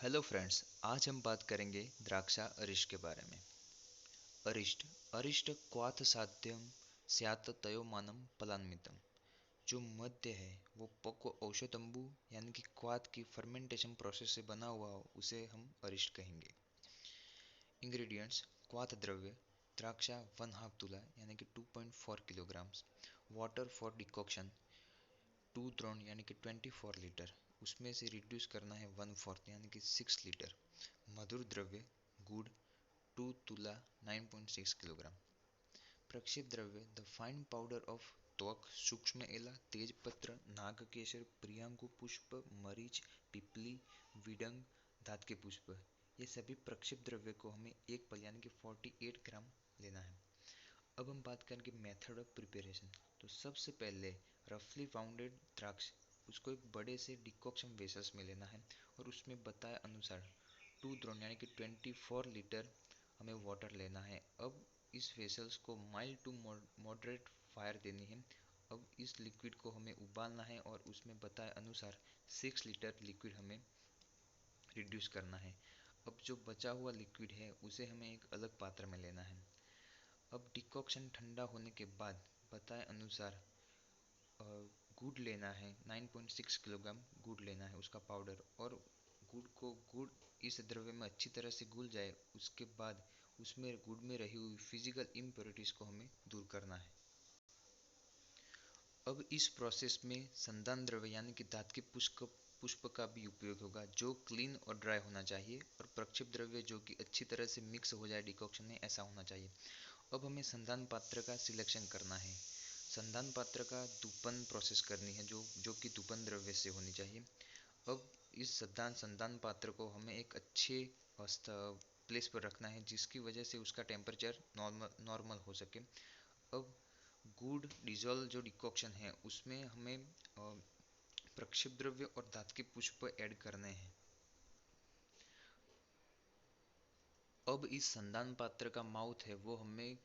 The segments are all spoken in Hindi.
हेलो फ्रेंड्स, आज हम बात करेंगे द्राक्षा अरिष्ट के बारे में। अरिष्ट अरिष्ट क्वाथ साध्यम स्यात् तयोमानम पलान्मितम। जो मध्य है वो पक्व औषधम्बु यानी कि क्वाथ की फर्मेंटेशन प्रोसेस से बना हुआ हो, उसे हम अरिष्ट कहेंगे। इंग्रेडिएंट्स: क्वाथ द्रव्य द्राक्षा 1/2 तुला यानी कि 2.4 किलोग्राम्स, वाटर फॉर डिकॉक्शन 2 द्रोण यानी कि 24 लीटर, उसमें से रिड्यूस करना है 1/4 यानी कि 6 लीटर। मधुर द्रव्य गुड़ 2 तुला 9.6 किलोग्राम। प्रक्षेप द्रव्य द फाइन पाउडर ऑफ त्वक, सूक्ष्म एला, तेजपत्र, नागकेसर, प्रियांगु पुष्प, मरीच, पिपली, विडंग, धात के पुष्प। ये सभी प्रक्षेप द्रव्य को हमें एक पल यानी कि 48 ग्राम लेना है। अब हम बात करेंगे मेथड ऑफ प्रिपरेशन। तो सबसे पहले रफली पाउंडेड द्राक्ष, उसको एक बड़े से डिकॉक्शन वेसल्स में लेना है और उसमें बताए अनुसार 2 द्रोण यानी कि 24 लीटर हमें वाटर लेना है। अब इस वेसल्स को माइल्ड टू मॉडरेट फायर देनी है। अब इस लिक्विड को हमें उबालना है और उसमें बताए अनुसार 6 लीटर लिक्विड हमें रिड्यूस करना है। अब जो बचा हुआ लिक्विड है उसे हमें एक अलग पात्र में लेना है। अब डिकॉक्शन ठंडा होने के बाद बताए अनुसार गुड़ लेना है, 9.6 किलोग्राम गुड़ लेना है, उसका पाउडर। और गुड़ इस द्रव्य में अच्छी तरह से घुल जाए, उसके बाद उसमें गुड़ में रही हुई फिजिकल इम्प्योरिटीज को हमें दूर करना है। अब इस प्रोसेस में संधान द्रव्य यानी कि धात के पुष्प का भी उपयोग होगा, जो क्लीन और ड्राई होना चाहिए, और प्रक्षेप द्रव्य जो कि अच्छी तरह से मिक्स हो जाए डिकॉक्शन में, ऐसा होना चाहिए। अब हमें संधान पात्र का सिलेक्शन करना है। संधान पात्र का धूपन प्रोसेस करनी है, जो कि धूपन द्रव्य से होनी चाहिए। अब इस संधान पात्र को हमें एक अच्छे प्लेस पर रखना है, जिसकी वजह से उसका टेम्परेचर नॉर्मल हो सके। अब गुड़ डिजोल्व जो डिकॉक्शन है उसमें हमें प्रक्षेप द्रव्य और धात के पुष्प ऐड करने हैं। अब इस संधान पात्र का माउथ है वो हमें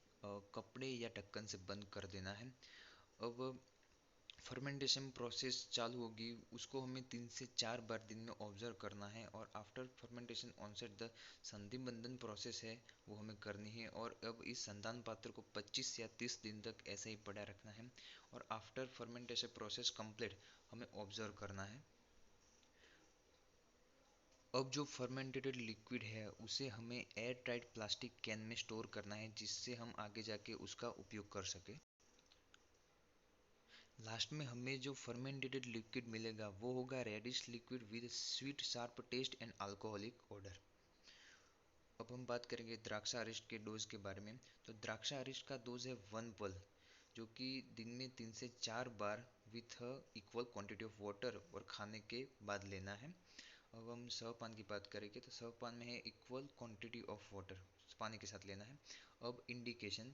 कपड़े या ढक्कन से बंद कर देना है। अब फर्मेंटेशन प्रोसेस चालू होगी, उसको हमें 3 से 4 बार दिन में ऑब्जर्व करना है। और आफ्टर फर्मेंटेशन ऑनसेट द संधि बंधन प्रोसेस है वो हमें करनी है। और अब इस संधान पात्र को 25 या 30 दिन तक ऐसे ही पड़ा रखना है। और आफ्टर फर्मेंटेशन प्रोसेस कंप्लीट हमें ऑब्जर्व करना है। अब जो फर्मेंटेड लिक्विड है उसे हमें एयर टाइट प्लास्टिक कैन में स्टोर करना है, जिससे हम आगे जाके उसका उपयोग कर सके। लास्ट में हमें जो फर्मेंटेड लिक्विड मिलेगा वो होगा reddish liquid with sweet sharp taste and alcoholic order. अब हम बात करेंगे द्राक्षा अरिष्ट के डोज के बारे में। तो द्राक्षा अरिष्ट का डोज है 1 पल, जो कि दिन में 3 से 4 बार with equal quantity of water और खाने के बाद लेना है। अब हम सहपान की बात करेंगे तो सहपान में है इक्वल क्वांटिटी ऑफ वाटर, पानी के साथ लेना है। अब इंडिकेशन,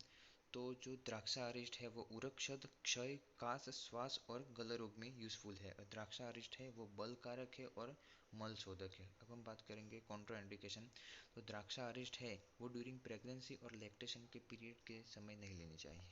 तो जो द्राक्षा अरिष्ट है वो उरक्षद, क्षय, कास, श्वास और गला रोग में यूजफुल है। और द्राक्षा अरिष्ट है वो बल कारक है और मल शोधक है। अब हम बात करेंगे कॉन्ट्रा इंडिकेशन। तो द्राक्षा अरिष्ट है वो ड्यूरिंग प्रेगनेंसी और लैक्टेशन के पीरियड के समय नहीं लेनी चाहिए।